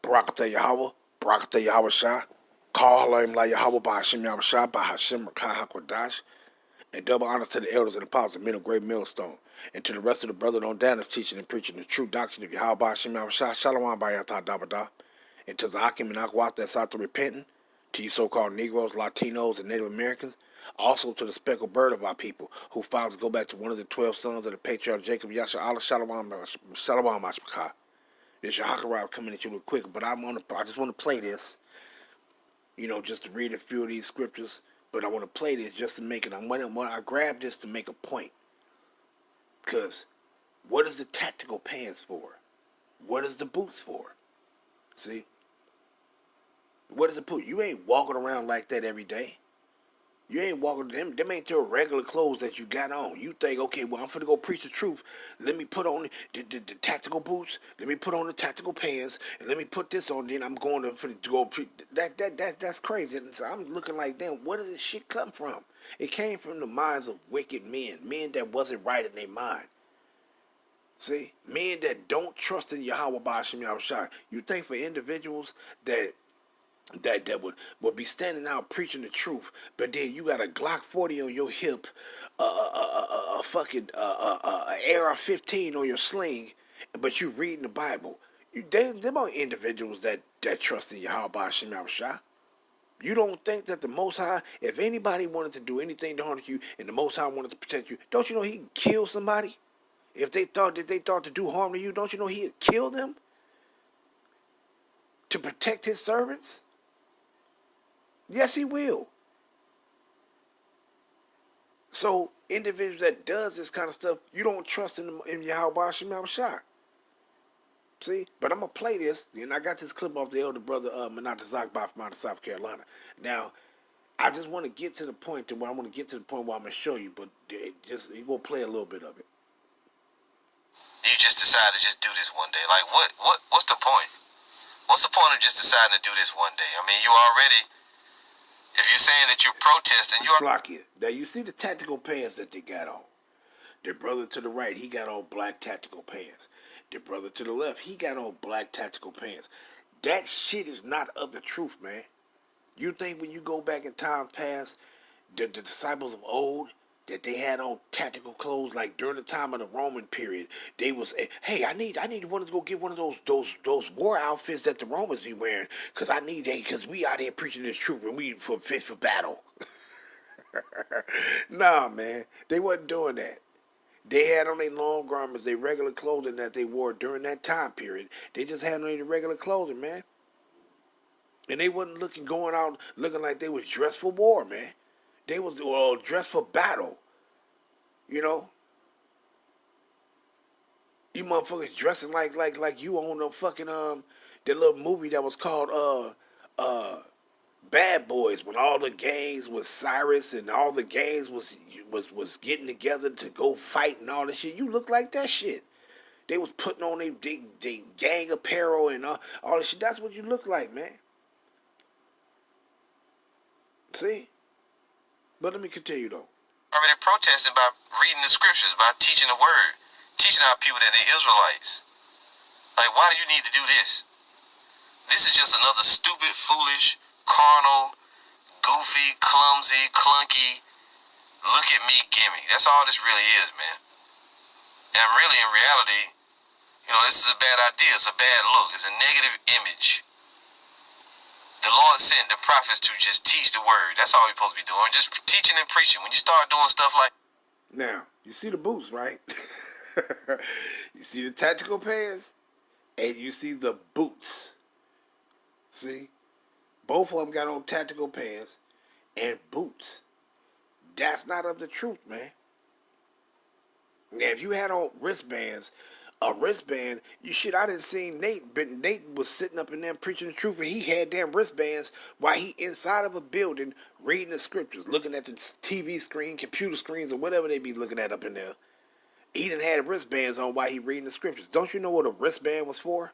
Barakatah Yahweh, Barakatah Yahweh Shah, call him like Yahweh by Hashem Yahweh Shah, by Hashem Rakah HaKodash, and double honors to the elders and apostles, men of great millstone, and to the rest of the brethren on down that's teaching and preaching the true doctrine of Yahweh by Hashem Yahweh Shah, Shalom by Yatah Dabada, and to Zahakim and Akwat that's out to repenting, to you so-called Negroes, Latinos, and Native Americans, also to the speckled bird of our people, who fathers go back to one of the 12 sons of the patriarch Jacob, Yasha Allah, Shalom Mashpachah. This your Hakarab coming at you real quick, but I just want to play this, just to read a few of these scriptures. But I want to play this just to make it. I grabbed this to make a point. Because what is the tactical pants for? What is the boots for? See? What is the boot? You ain't walking around like that every day. You ain't walking, them ain't your regular clothes that you got on. You think, okay, well, I'm finna go preach the truth. Let me put on the tactical boots. Let me put on the tactical pants. And let me put this on. Then I'm going to go preach. That's crazy. And so I'm looking like, damn, where did this shit come from? It came from the minds of wicked men that wasn't right in their mind. See? Men that don't trust in Yahweh Ba'ashem Yahushua. You think for individuals that would be standing out preaching the truth, but then you got a Glock 40 on your hip, a fucking AR-15 on your sling, but you reading the Bible. Them are individuals that trust in Yahweh Ba'ashem Yahushua. You don't think that the Most High, if anybody wanted to do anything to harm you, and the Most High wanted to protect you, don't you know He'd kill somebody? If they thought to do harm to you, don't you know He'd kill them to protect His servants? Yes, He will. So, individuals that does this kind of stuff, you don't trust in Yahweh Ba'ashem Yahushua. See? But I'm going to play this, and I got this clip off the elder brother Manat Zak from out of South Carolina. Now, I just want to get to the point where I'm going to show you, but you will play a little bit of it. You just decide to just do this one day. Like, what's the point? What's the point of just deciding to do this one day? I mean, you already... If you're saying that you're protesting, you're... Now, you see the tactical pants that they got on. The brother to the right, he got on black tactical pants. The brother to the left, he got on black tactical pants. That shit is not of the truth, man. You think when you go back in times past, the disciples of old, that they had on tactical clothes, like during the time of the Roman period, they was, hey, I need one to go get one of those war outfits that the Romans be wearing, because we out here preaching this truth and we fit for battle. Nah, man, they wasn't doing that. They had on their long garments, their regular clothing that they wore during that time period. They just had on their regular clothing, man. And they wasn't going out looking like they was dressed for war, man. They was dressed for battle. You motherfuckers dressing like you on the fucking that little movie that was called Bad Boys, when all the gangs was Cyrus and all the gangs was getting together to go fight and all that shit. You look like that shit. They was putting on their gang apparel and all that shit. That's what you look like, man. See? But let me continue, though. Already protesting by reading the scriptures, by teaching the word, teaching our people that they're Israelites. Like, why do you need to do this? This is just another stupid, foolish, carnal, goofy, clumsy, clunky, look at me gimmick. That's all this really is, man. And really, in reality, this is a bad idea. It's a bad look. It's a negative image. The Lord sent the prophets to just teach the word. That's all we're supposed to be doing. Just teaching and preaching. When you start doing stuff like... Now, you see the boots, right? You see the tactical pants, and you see the boots. See? Both of them got on tactical pants and boots. That's not of the truth, man. Now, if you had on wristbands... A wristband, I didn't see Nate, but Nate was sitting up in there preaching the truth, and he had damn wristbands while he inside of a building reading the scriptures, looking at the TV screen, computer screens, or whatever they be looking at up in there. He didn't have wristbands on while he reading the scriptures. Don't you know what a wristband was for?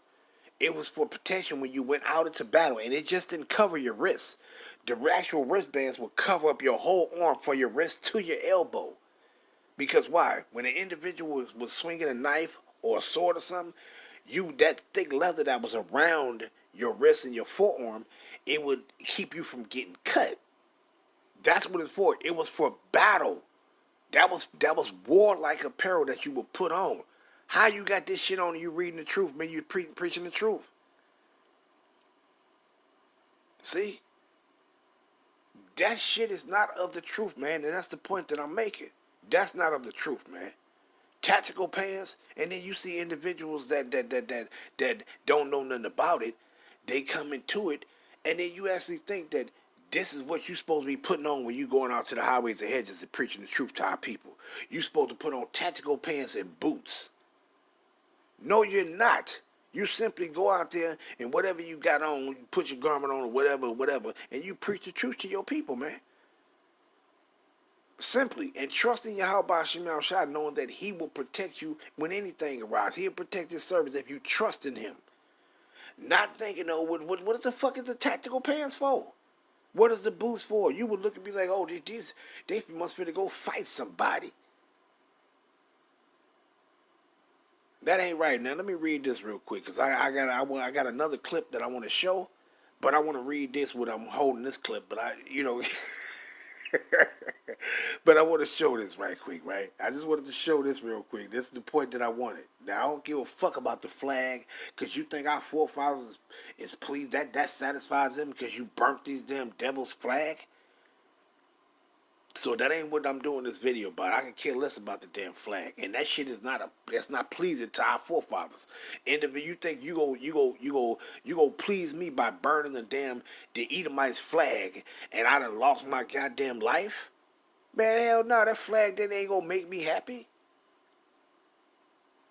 It was for protection when you went out into battle, and it just didn't cover your wrists. The actual wristbands would cover up your whole arm from your wrist to your elbow. Because why? When an individual was swinging a knife or a sword or something, that thick leather that was around your wrist and your forearm, it would keep you from getting cut. That's what it's for. It was for battle. That was warlike apparel that you would put on. How you got this shit on and you reading the truth, man? You preaching the truth. See? That shit is not of the truth, man, and that's the point that I'm making. That's not of the truth, man. Tactical pants, and then you see individuals that don't know nothing about it. They come into it, and then you actually think that this is what you're supposed to be putting on when you going out to the highways and hedges and preaching the truth to our people. You're supposed to put on tactical pants and boots. No, you're not. You simply go out there and whatever you got on, you put your garment on or whatever, and you preach the truth to your people, man. Simply. And trusting Yahweh Shema Shai, knowing that he will protect you when anything arises. He'll protect his servants if you trust in him. Not thinking, oh, what the fuck is the tactical pants for? What is the boots for? You would look and be like, oh, they must fit to go fight somebody. That ain't right. Now let me read this real quick, because I got another clip that I want to show, but I want to read this when I'm holding this clip. But but I want to show this right quick, right? I just wanted to show this real quick. This is the point that I wanted. Now I don't give a fuck about the flag, because you think our forefathers is pleased that satisfies them because you burnt these damn devil's flag. So that ain't what I'm doing this video about. I can care less about the damn flag, and that shit is that's not pleasing to our forefathers. And if you think you go please me by burning the Edomites flag, and I done lost my goddamn life, man, hell no, that flag then ain't gonna make me happy.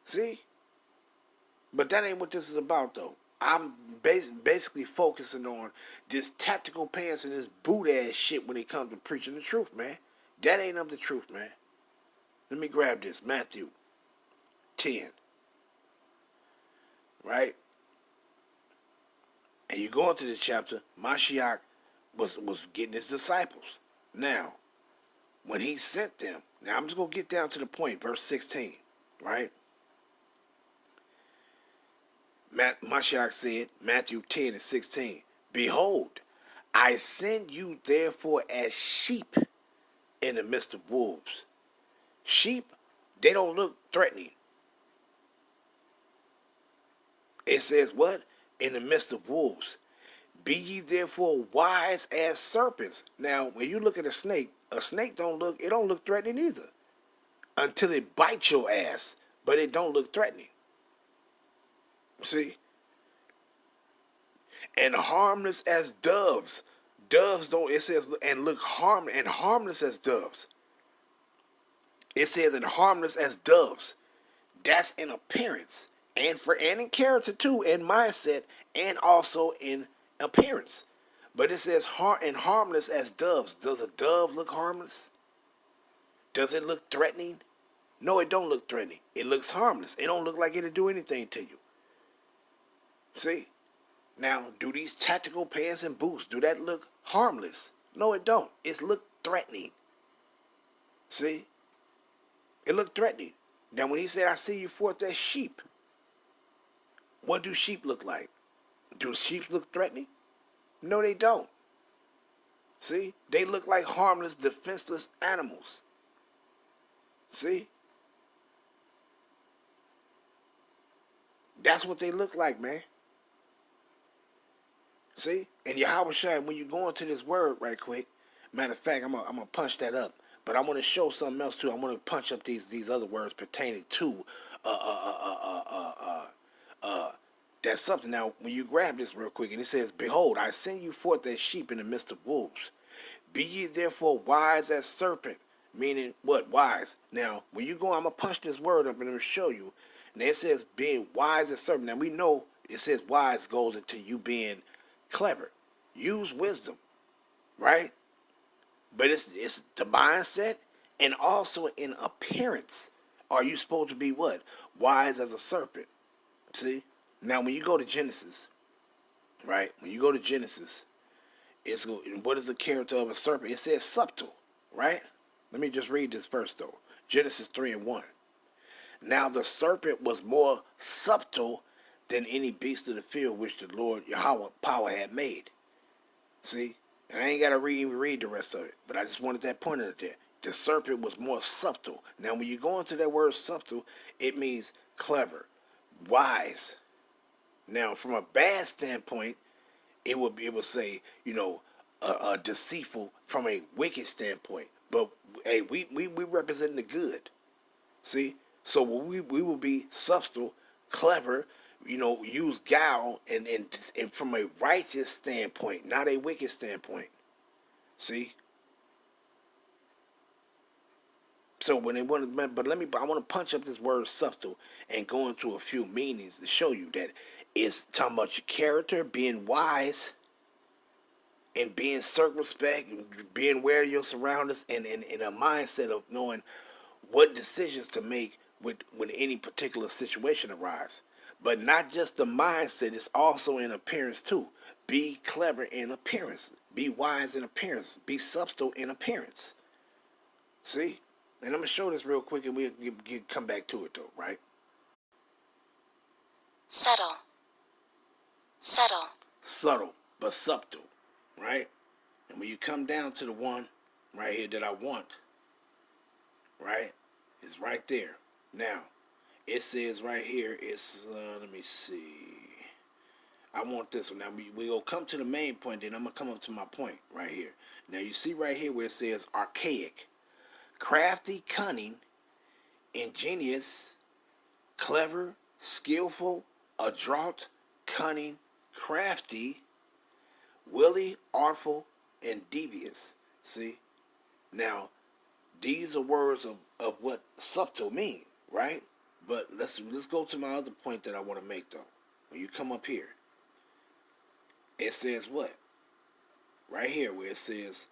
See, but that ain't what this is about though. I'm basically focusing on this tactical pants and this boot ass shit when it comes to preaching the truth, man. That ain't of the truth, man. Let me grab this. Matthew 10. Right? And you go into this chapter, Mashiach was getting his disciples. Now, when he sent them, now I'm just going to get down to the point, verse 16, right? Mashiach said, Matthew 10 and 16, behold, I send you therefore as sheep in the midst of wolves. Sheep, they don't look threatening. It says what? In the midst of wolves. Be ye therefore wise as serpents. Now, when you look at a snake don't look threatening either. Until it bites your ass, but it don't look threatening. See? And harmless as doves. Doves don't, it says, and look harmless as doves. It says, and harmless as doves. That's in appearance. And in character too, in mindset, and also in appearance. But it says, and harmless as doves. Does a dove look harmless? Does it look threatening? No, it don't look threatening. It looks harmless. It don't look like it'll do anything to you. See? Now, do these tactical pants and boots, do that look harmless? No, it don't. It look threatening. See? It looked threatening. Now, when he said, I see you forth as sheep, what do sheep look like? Do sheep look threatening? No, they don't. See? They look like harmless, defenseless animals. See? That's what they look like, man. See? And Yahweh Shai, when you go into this word right quick, matter of fact, I'm gonna punch that up. But I want to show something else too. I want to punch up these other words pertaining to that's something. Now, when you grab this real quick, and it says, behold, I send you forth as sheep in the midst of wolves. Be ye therefore wise as serpent. Meaning what? Wise. Now, when you go, I'm gonna punch this word up and I'm gonna show you. And it says being wise as serpent. Now we know it says wise goes into you being clever. Use wisdom, right? But it's the mindset, and also in appearance. Are you supposed to be what? Wise as a serpent. See? Now when you go to Genesis, right? When you go to Genesis, what is the character of a serpent? It says subtle, right? Let me just read this verse though. Genesis 3:1. Now the serpent was more subtle than any beast of the field which the Lord Yahweh power had made. See? And I ain't got to even read the rest of it, but I just wanted that point out there. The serpent was more subtle. Now, when you go into that word subtle, it means clever, wise. Now, from a bad standpoint, it would say, deceitful from a wicked standpoint. But hey, we represent the good. See? So we will be subtle, clever, use guile and from a righteous standpoint, not a wicked standpoint. See? So when they want to, but I want to punch up this word subtle and go into a few meanings to show you that it's talking about your character, being wise, and being circumspect, and being aware of your surroundings, and in a mindset of knowing what decisions to make when any particular situation arises. But not just the mindset, it's also in appearance too. Be clever in appearance. Be wise in appearance. Be subtle in appearance. See? And I'm going to show this real quick and we'll come back to it though, right? Subtle. Subtle. Subtle, but subtle, right? And when you come down to the one right here that I want, right? It's right there. Now, it says right here, it's, let me see. I want this one. Now, we will come to the main point, then I'm going to come up to my point right here. Now, you see right here where it says archaic. Crafty, cunning, ingenious, clever, skillful, adroit, cunning, crafty, wily, artful, and devious. See? Now, these are words of what subtle mean, right? But let's go to my other point that I want to make though. When you come up here, it says what? Right here where it says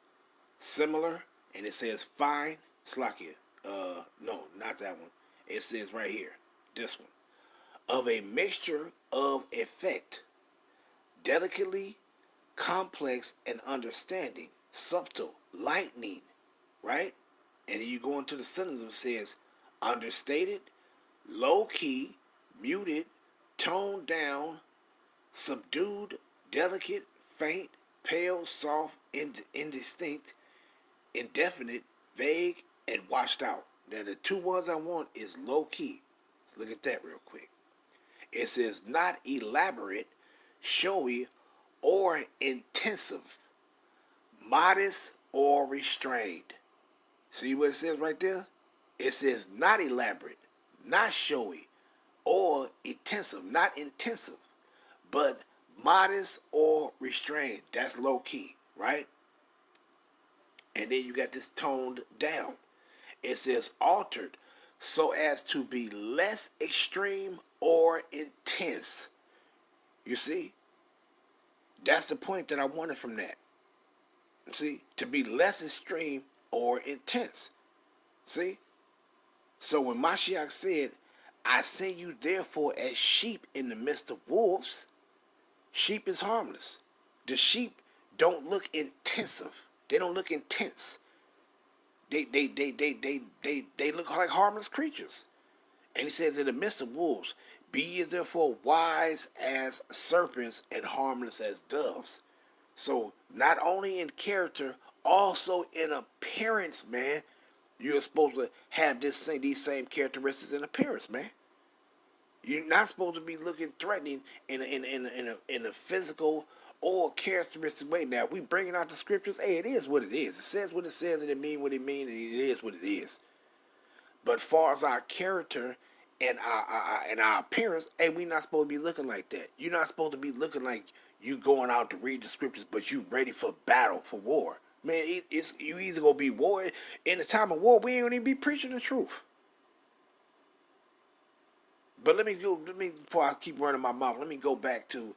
similar and it says fine. Slakia. No, not that one. It says right here, this one. Of a mixture of effect, delicately complex and understanding, subtle, lightning, right? And then you go into the synonym, it says understated, low-key, muted, toned down, subdued, delicate, faint, pale, soft, indistinct, indefinite, vague, and washed out. Now, the two ones I want is low-key. Let's look at that real quick. It says not elaborate, showy, or intensive, modest or restrained. See what it says right there? It says not elaborate, not showy, or intensive, not intensive, but modest or restrained. That's low key, right? And then you got this toned down. It says altered so as to be less extreme or intense. You see? That's the point that I wanted from that. See? To be less extreme or intense. See? So when Mashiach said, I send you therefore as sheep in the midst of wolves, sheep is harmless. The sheep don't look intensive. They don't look intense. They look like harmless creatures. And he says, in the midst of wolves, be ye therefore wise as serpents and harmless as doves. So not only in character, also in appearance, man, you're supposed to have these same characteristics in appearance, man. You're not supposed to be looking threatening in a physical or characteristic way. Now, we bringing out the scriptures. Hey, it is what it is. It says what it says, and it means what it means, and it is what it is. But far as our character and our appearance, hey, we not supposed to be looking like that. You're not supposed to be looking like you going out to read the scriptures, but you ready for battle, for war. Man, it's you either gonna be war in the time of war. We ain't gonna even be preaching the truth. But before I keep running my mouth, let me go back to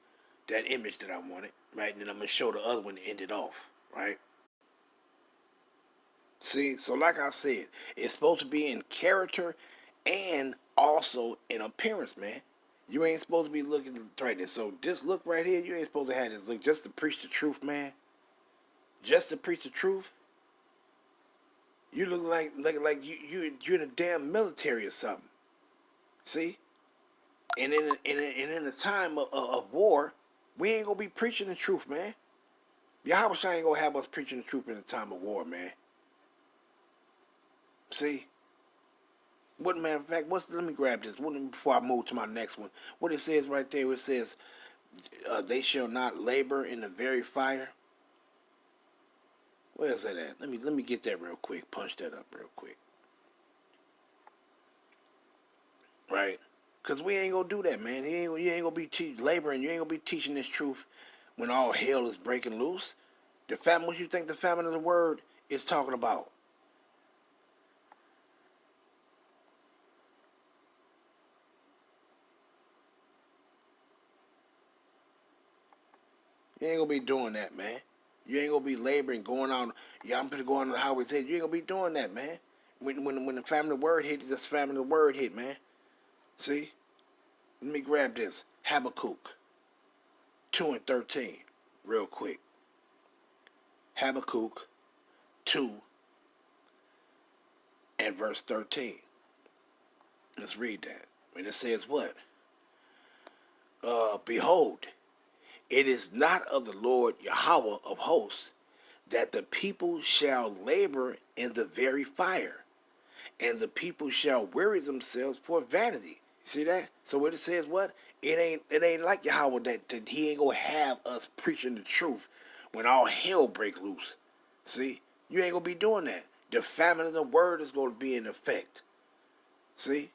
that image that I wanted, right? And then I'm going to show the other one to end it off, right? See, so like I said, it's supposed to be in character and also in appearance, man. You ain't supposed to be looking threatening. So this look right here, you ain't supposed to have this look just to preach the truth, man. Just to preach the truth. You look like you're in the damn military or something. See? And in the time of war, we ain't gonna be preaching the truth, man. Yahweh ain't gonna have us preaching the truth in the time of war, man. See? What matter of fact, let me grab this before I move to my next one. What it says right there, it says, they shall not labor in the very fire. Where is that at? Let me get that real quick. Punch that up real quick. Right? Because we ain't gonna do that, man. You ain't gonna be laboring. You ain't gonna be teaching this truth when all hell is breaking loose. What you think the famine of the word is talking about? You ain't gonna be doing that, man. You ain't gonna be laboring, going on. Yeah, I'm gonna go on the highways. You ain't gonna be doing that, man. When the famine of the word hit, this famine of the word hit, man. See? Let me grab this. Habakkuk 2:13, real quick. Habakkuk 2 and verse 13. Let's read that. And it says what? Behold, it is not of the Lord Yahweh of hosts that the people shall labor in the very fire, and the people shall weary themselves for vanity. You see that? So what it says, what? It ain't like Yahweh that he ain't gonna have us preaching the truth when all hell break loose. See? You ain't gonna be doing that. The famine of the word is gonna be in effect. See?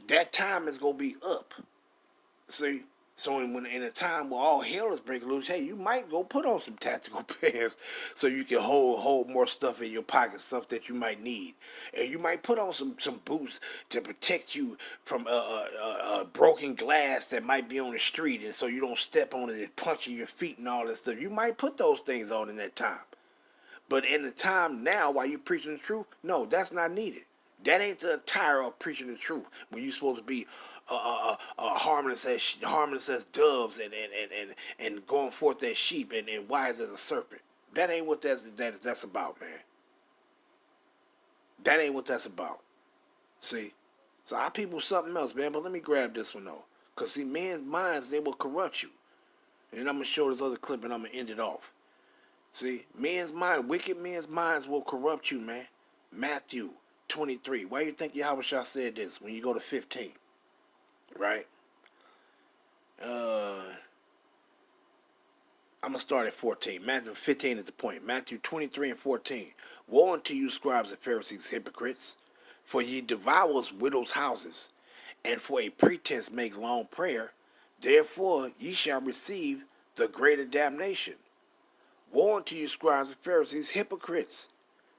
That time is gonna be up. See? So in a time where all hell is breaking loose, hey, you might go put on some tactical pants so you can hold more stuff in your pocket, stuff that you might need, and you might put on some boots to protect you from broken glass that might be on the street, and so you don't step on it and punch your feet and all that stuff. You might put those things on in that time, but in the time now, while you're preaching the truth, no, that's not needed. That ain't the attire of preaching the truth when you're supposed to be harmless as doves and going forth as sheep and wise as a serpent. That ain't what that's about, man. That ain't what that's about. See? So our people something else, man. But let me grab this one though. Cause see, men's minds, they will corrupt you. And I'm gonna show this other clip and I'm gonna end it off. See, wicked men's minds will corrupt you, man. Matthew 23. Why you think Yahweh said this when you go to 15? Right? I'm going to start at 14. Matthew 15 is the point. Matthew 23 and 14. Woe unto you, scribes and Pharisees, hypocrites! For ye devour widows' houses, and for a pretense make long prayer. Therefore ye shall receive the greater damnation. Woe unto you, scribes and Pharisees, hypocrites!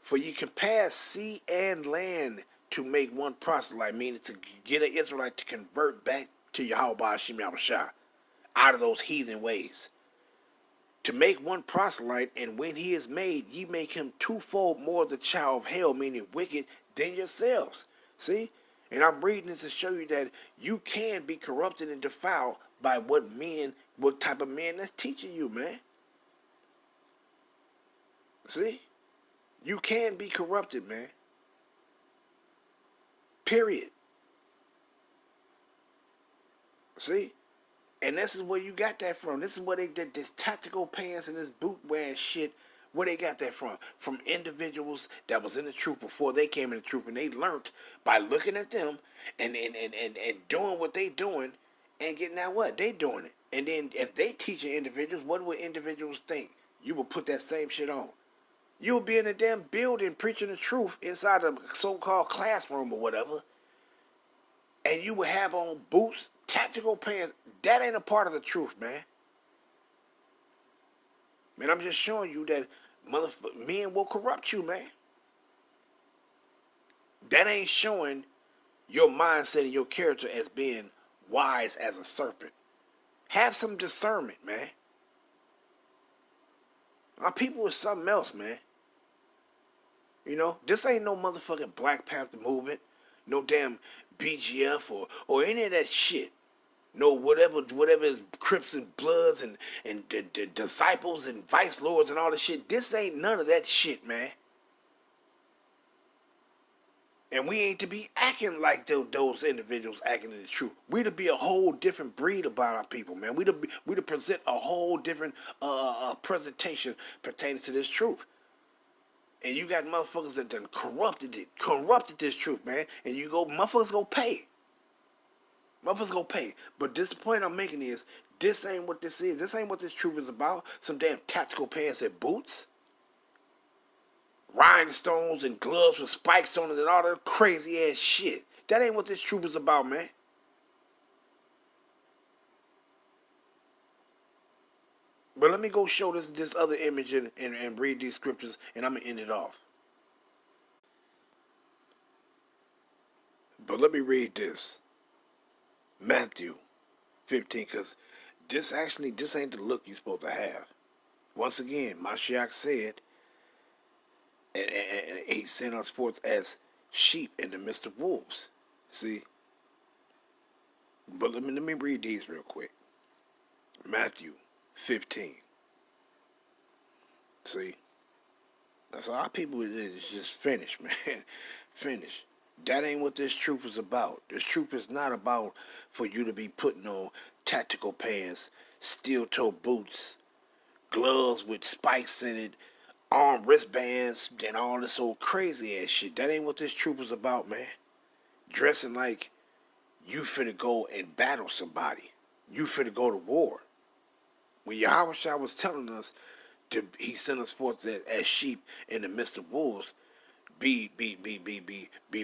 For ye compass sea and land to make one proselyte, meaning to get an Israelite to convert back to Yahweh Hashem Yahushua out of those heathen ways. To make one proselyte, and when he is made, ye make him twofold more the child of hell, meaning wicked, than yourselves. See? And I'm reading this to show you that you can be corrupted and defiled by what type of men that's teaching you, man. See? You can be corrupted, man. Period. See? And this is where you got that from. This is where they did this tactical pants and this boot wearing shit. Where they got that from? From individuals that was in the truth before they came in the truth, and they learned by looking at them and doing what they doing and getting out what they doing it. And then if they teaching individuals, what would individuals think? You would put that same shit on. You'll be in a damn building preaching the truth inside a so-called classroom or whatever, and you would have on boots, tactical pants. That ain't a part of the truth, man. Man, I'm just showing you that men will corrupt you, man. That ain't showing your mindset and your character as being wise as a serpent. Have some discernment, man. Our people is something else, man. You know, this ain't no motherfucking Black Panther movement, no damn BGF or any of that shit. No, whatever is Crips and Bloods and the disciples and vice lords and all this shit. This ain't none of that shit, man. And we ain't to be acting like those individuals acting in the truth. We to be a whole different breed about our people, man. We to present a whole different presentation pertaining to this truth. And you got motherfuckers that done corrupted this truth, man. And motherfuckers go pay. Motherfuckers go pay. But this point I'm making is, this ain't what this is. This ain't what this truth is about. Some damn tactical pants and boots. Rhinestones and gloves with spikes on it and all that crazy ass shit. That ain't what this truth is about, man. But let me go show this other image and read these scriptures, and I'm going to end it off. But let me read this. Matthew 15, because this ain't the look you're supposed to have. Once again, Mashiach said, and he sent us forth as sheep in the midst of wolves. See? But let me read these real quick. Matthew 15. See? That's all our people is just finish, man. Finish. That ain't what this truth is about. This truth is not about for you to be putting on tactical pants, steel-toe boots, gloves with spikes in it, arm wristbands, and all this old crazy ass shit. That ain't what this truth is about, man. Dressing like you finna go and battle somebody. You finna go to war. When Yahweh was telling us he sent us forth as sheep in the midst of wolves, be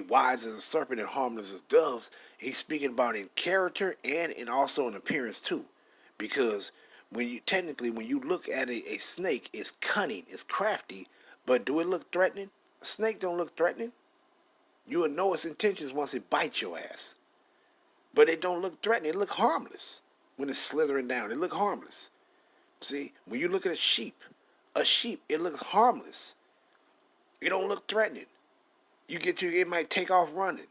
wise as a serpent and harmless as doves. He's speaking about in character and also in appearance too, because when you look at a snake, it's cunning, it's crafty, but do it look threatening? A snake don't look threatening. You will know its intentions once it bites your ass, but it don't look threatening. It look harmless when it's slithering down. It look harmless. See, when you look at a sheep, it looks harmless. It don't look threatening. It might take off running.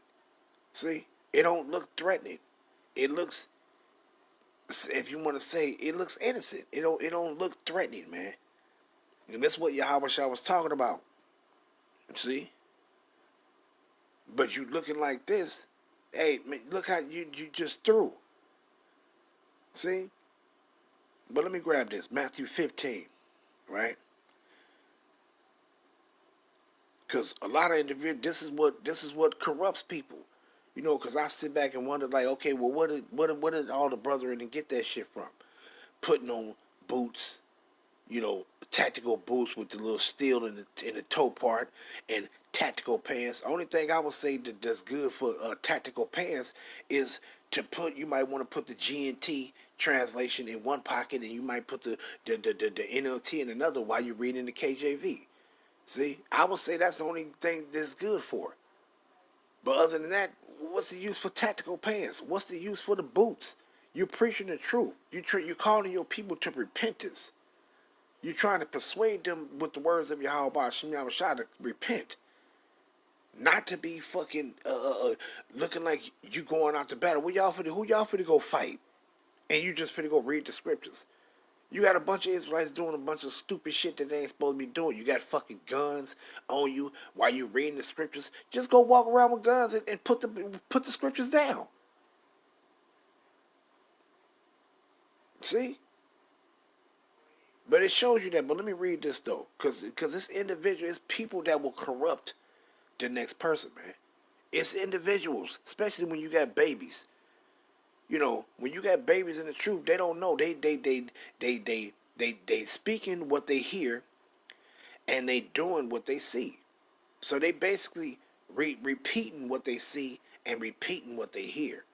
See, it don't look threatening. It looks, if you want to say, it looks innocent. It don't look threatening, man. And that's what Yahweh Shah was talking about. See? But you looking like this, hey, man, look how you just threw. See? But let me grab this. Matthew 15, right? Because a lot of individuals, this is what corrupts people. You know, because I sit back and wonder, like, okay, well, what did all the brethren get that shit from? Putting on boots, tactical boots with the little steel in the toe part, and tactical pants. Only thing I would say that's good for tactical pants is you might want to put the GNT translation in one pocket, and you might put the NLT in another while you're reading the KJV. See, I would say that's the only thing that's good for. But other than that, what's the use for tactical pants? What's the use for the boots? You're preaching the truth. You're calling your people to repentance. You're trying to persuade them with the words of Yahweh Shem Yahushua to repent. Not to be fucking looking like you going out to battle. Who y'all finna go fight? And you just finna go read the scriptures. You got a bunch of Israelites doing a bunch of stupid shit that they ain't supposed to be doing. You got fucking guns on you while you reading the scriptures. Just go walk around with guns and put the scriptures down. See? But it shows you that. But let me read this though, because this individual is people that will corrupt the next person, man. It's individuals, especially when you got babies. When you got babies in the truth, they don't know. They speaking what they hear, and they doing what they see. So they basically repeating what they see and repeating what they hear.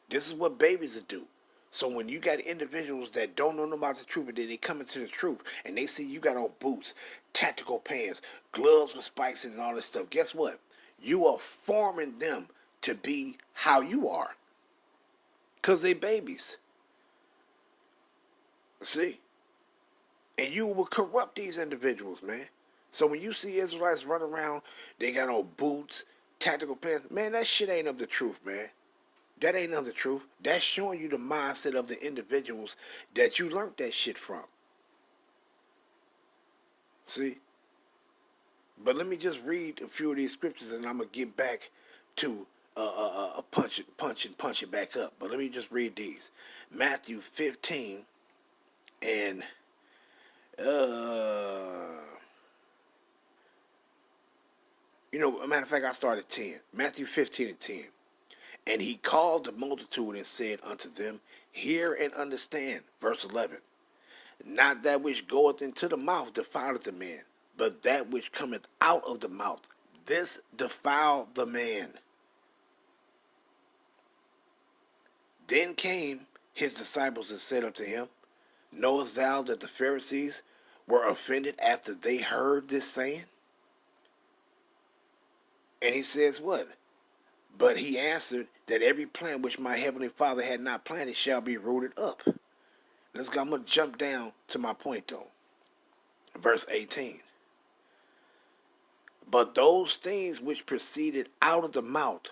This is what babies will do. So when you got individuals that don't know about the truth, but then they come into the truth and they see you got on boots, tactical pants, gloves with spikes and all this stuff, guess what? You are forming them to be how you are. Because they babies. See? And you will corrupt these individuals, man. So when you see Israelites run around, they got on boots, tactical pants, man, that shit ain't of the truth, man. That ain't of the truth. That's showing you the mindset of the individuals that you learned that shit from. See? But let me just read a few of these scriptures and I'm going to get back to punch it back up. But let me just read these. Matthew 15 and a matter of fact, I started 10. Matthew 15 and 10. And he called the multitude and said unto them, hear and understand. Verse 11. Not that which goeth into the mouth defileth a man, but that which cometh out of the mouth, this defiled the man. Then came his disciples and said unto him, knowest thou that the Pharisees were offended after they heard this saying? And he says what? But he answered that every plant which my heavenly Father had not planted shall be rooted up. I'm going to jump down to my point though. Verse 18. But those things which proceeded out of the mouth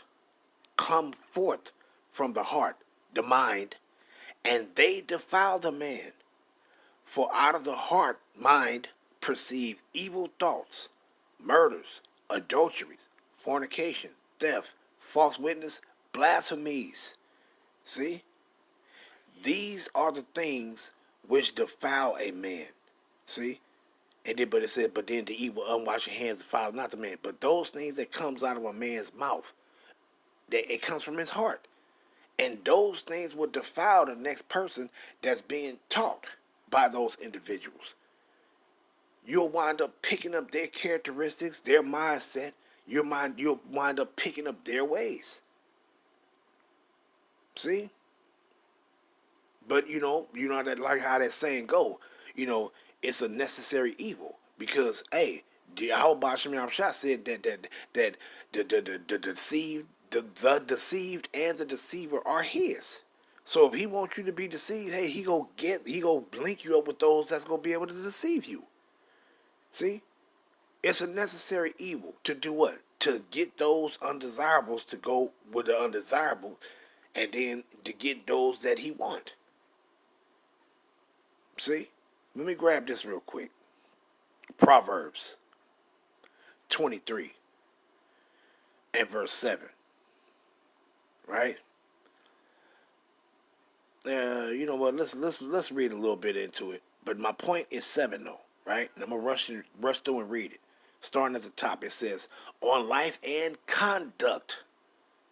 come forth from the heart, the mind, and they defile the man. For out of the heart, mind, perceive evil thoughts, murders, adulteries, fornication, theft, false witness, blasphemies. See? These are the things which defile a man. See? And then, but it said, but then the evil unwashed hands defile not the man. But those things that comes out of a man's mouth, that it comes from his heart. And those things will defile the next person that's being taught by those individuals. You'll wind up picking up their characteristics, their mindset. You'll wind up picking up their ways. See? But that, like how that saying go, it's a necessary evil because Yahweh Shem Shah said that the deceived, the deceived and the deceiver are his. So if he wants you to be deceived, hey, he go blink you up with those that's gonna be able to deceive you. See? It's a necessary evil to do what? To get those undesirables to go with the undesirable, and then to get those that he want. See? Let me grab this real quick. Proverbs 23 and verse 7. Right? You know what? Let's read a little bit into it. But my point is 7 though, right? And I'm gonna rush through and read it. Starting at the top, it says, on life and conduct.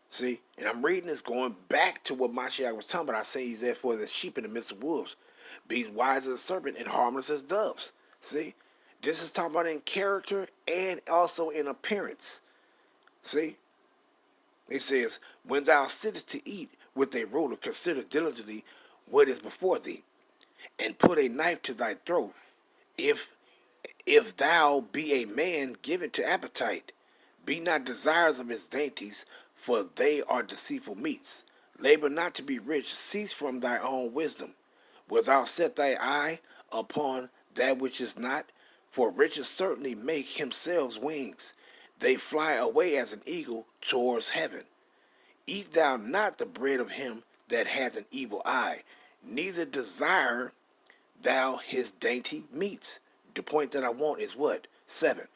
See? And I'm reading this going back to what Mashiach was talking about. I say he's therefore as a sheep in the midst of wolves. Be wise as a serpent and harmless as doves. See? This is talking about in character and also in appearance. See? It says, when thou sittest to eat with a ruler, consider diligently what is before thee, and put a knife to thy throat, if thou be a man given to appetite. Be not desirous of his dainties, for they are deceitful meats. Labor not to be rich, cease from thy own wisdom. Wilt thou set thy eye upon that which is not? For riches certainly make themselves wings. They fly away as an eagle towards heaven. Eat thou not the bread of him that hath an evil eye, neither desire thou his dainty meats. The point that I want is what? 7.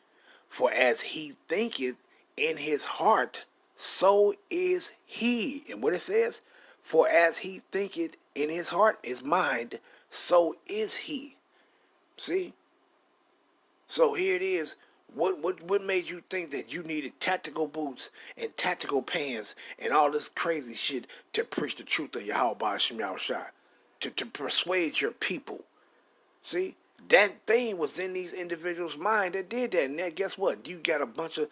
For as he thinketh in his heart, so is he. And what it says? For as he thinketh in his heart, his mind, so is he. See? So here it is. What made you think that you needed tactical boots and tactical pants and all this crazy shit to preach the truth of Yahweh Shem Shah? To persuade your people. See? That thing was in these individuals' mind that did that. And then guess what? You got a bunch of,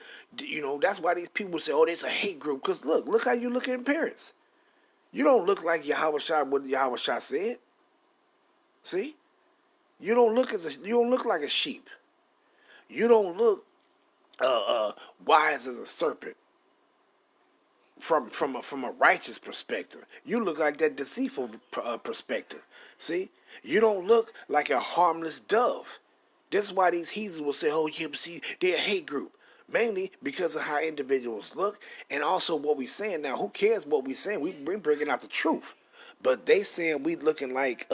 that's why these people say, oh, there's a hate group. Because look how you look in appearance. You don't look like Yahweh Shah, what Yahweh Shah said. See? You don't look like a sheep. You don't look wise as a serpent. From a righteous perspective, you look like that deceitful perspective. See, you don't look like a harmless dove. This is why these heathens will say, "Oh, yeah, but see, they're a hate group." Mainly because of how individuals look, and also what we saying now. Who cares what we saying? We're bringing out the truth. But they saying we looking like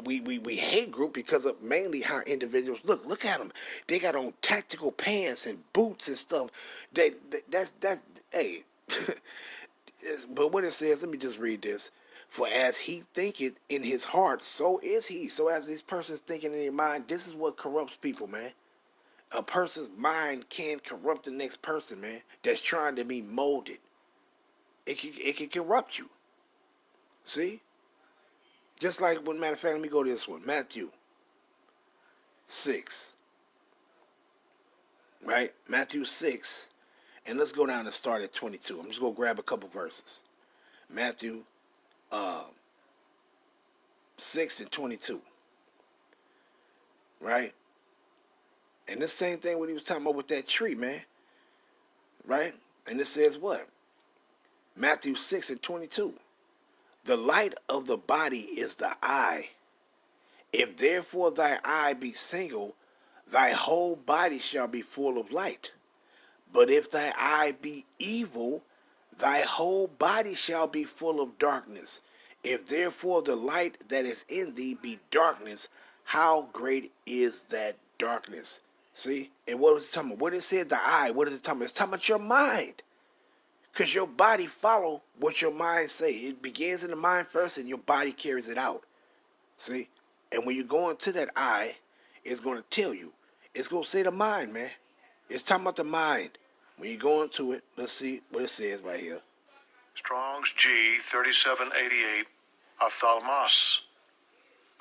we hate group because of mainly how individuals look. Look at them. They got on tactical pants and boots and stuff. That's hey. But what it says, let me just read this. For as he thinketh in his heart, so is he. So as these persons thinking in their mind, this is what corrupts people, man. A person's mind can corrupt the next person, man, that's trying to be molded. It can corrupt you. See? Just like, when, matter of fact, let me go to this one. Matthew 6. Right? Matthew 6. And let's go down and start at 22. I'm just going to grab a couple verses. Matthew 6 and 22. Right? And this same thing what he was talking about with that tree, man. Right? And it says what? Matthew 6 and 22. The light of the body is the eye. If therefore thy eye be single, thy whole body shall be full of light. But if thy eye be evil, thy whole body shall be full of darkness. If therefore the light that is in thee be darkness, how great is that darkness? See? And what was it talking about? What it said, the eye, what is it talking about? It's talking about your mind. Because your body follow what your mind say. It begins in the mind first and your body carries it out. See? And when you go into that eye, it's going to tell you. It's going to say the mind, man. It's talking about the mind. When you go into it, let's see what it says right here. Strong's G 3788, ophthalmos.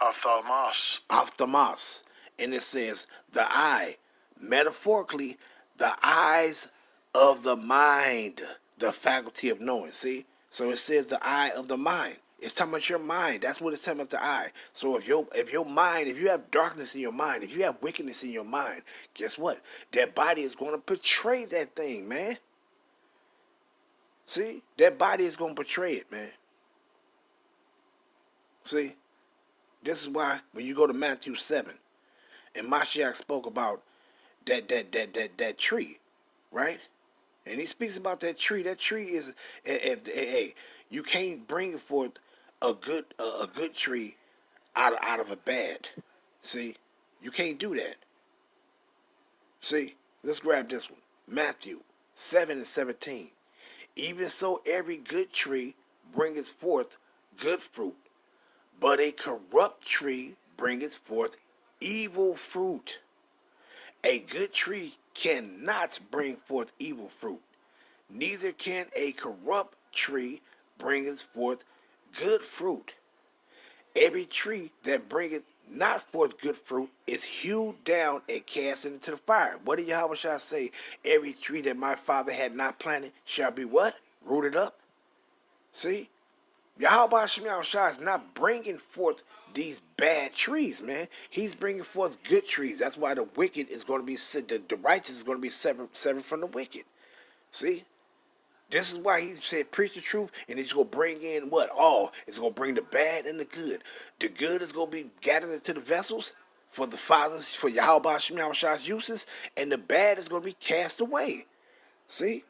Ophthalmos. Ophthalmos. And it says the eye. Metaphorically, the eyes of the mind. The faculty of knowing. See? So it says the eye of the mind. It's talking about your mind. That's what it's talking about, the eye. So if your mind, if you have darkness in your mind, if you have wickedness in your mind, guess what? That body is going to portray that thing, man. See? That body is going to portray it, man. See? This is why when you go to Matthew 7, and Mashiach spoke about that tree, right? And he speaks about that tree. That tree is, hey, you can't bring forth a good tree out of a bad. See, you can't do that. See, let's grab this one. Matthew 7 and 17. Even so, every good tree bringeth forth good fruit, but a corrupt tree bringeth forth evil fruit. A good tree cannot bring forth evil fruit, neither can a corrupt tree bringeth forth good fruit. Every tree that bringeth not forth good fruit is hewed down and cast into the fire. What did Yahweh shall say? Every tree that my father had not planted shall be what? Rooted up. See? Yahweh Shah is not bringing forth these bad trees, man. He's bringing forth good trees. That's why the wicked is going to be, the righteous is going to be severed from the wicked. See? This is why he said preach the truth, and he's going to bring in what? All. It's going to bring the bad and the good. The good is going to be gathered into the vessels for the fathers, for Yahweh Shah's uses, and the bad is going to be cast away. See?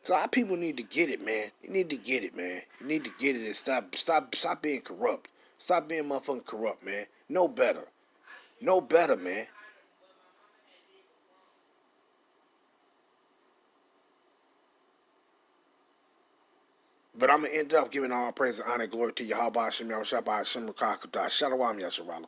So our people need to get it, man. You need to get it, man. You need to get it and stop being corrupt. Stop being motherfucking corrupt, man. Know better. Know better, man. But I'm going to end up giving all praise and honor and glory to Yahweh Shem Yahweh Shabbat Shem Rakah Shalom Yasharala.